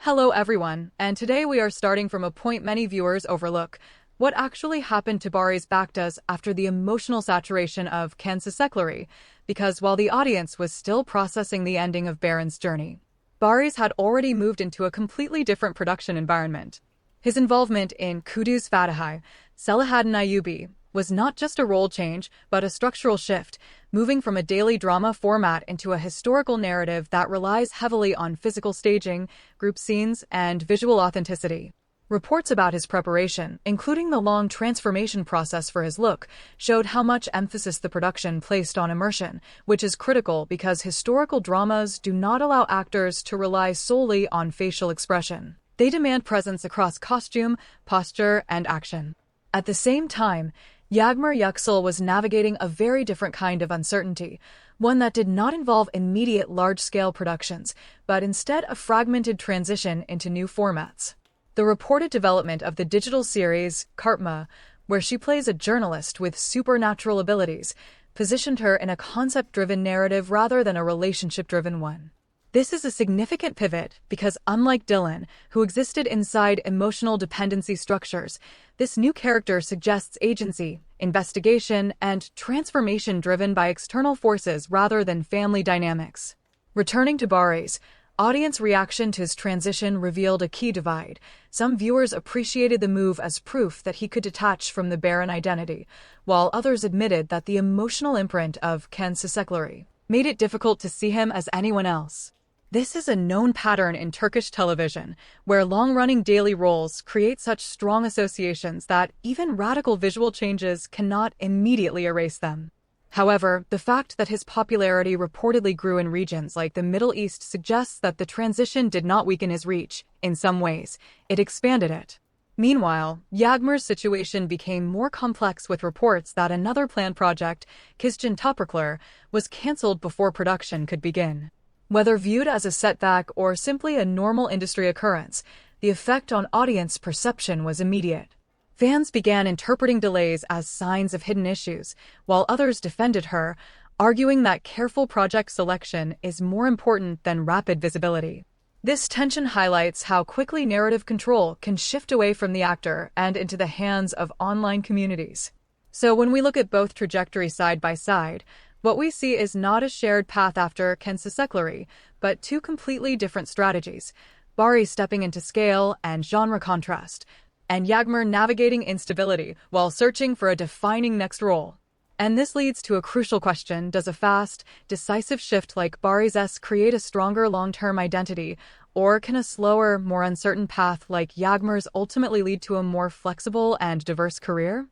Hello everyone, and today we are starting from a point many viewers overlook. What actually happened to Baris Baktas after the emotional saturation of Kansasekleri? Because while the audience was still processing the ending of Baron's journey, Baris had already moved into a completely different production environment. His involvement in Kuduz Fatihi, Selahattin Ayubi, was not just a role change, but a structural shift, moving from a daily drama format into a historical narrative that relies heavily on physical staging, group scenes, and visual authenticity. Reports about his preparation, including the long transformation process for his look, showed how much emphasis the production placed on immersion, which is critical because historical dramas do not allow actors to rely solely on facial expression. They demand presence across costume, posture, and action. At the same time, Yagmur Yuksel was navigating a very different kind of uncertainty, one that did not involve immediate large-scale productions, but instead a fragmented transition into new formats. The reported development of the digital series, Kartma, where she plays a journalist with supernatural abilities, positioned her in a concept-driven narrative rather than a relationship-driven one. This is a significant pivot because, unlike Dylan, who existed inside emotional dependency structures, this new character suggests agency, investigation, and transformation driven by external forces rather than family dynamics. Returning to Baris, audience reaction to his transition revealed a key divide. Some viewers appreciated the move as proof that he could detach from the Baron identity, while others admitted that the emotional imprint of Kansasekleri made it difficult to see him as anyone else. This is a known pattern in Turkish television, where long-running daily roles create such strong associations that even radical visual changes cannot immediately erase them. However, the fact that his popularity reportedly grew in regions like the Middle East suggests that the transition did not weaken his reach. In some ways, it expanded it. Meanwhile, Yagmur's situation became more complex with reports that another planned project, Kizgin Topraklar, was cancelled before production could begin. Whether viewed as a setback or simply a normal industry occurrence, the effect on audience perception was immediate. Fans began interpreting delays as signs of hidden issues, while others defended her, arguing that careful project selection is more important than rapid visibility. This tension highlights how quickly narrative control can shift away from the actor and into the hands of online communities. So when we look at both trajectories side by side, what we see is not a shared path after Kansasekleri, but two completely different strategies, Baris stepping into scale and genre contrast, and Yagmur navigating instability while searching for a defining next role. And this leads to a crucial question: does a fast, decisive shift like Baris's create a stronger long-term identity, or can a slower, more uncertain path like Yagmur's ultimately lead to a more flexible and diverse career?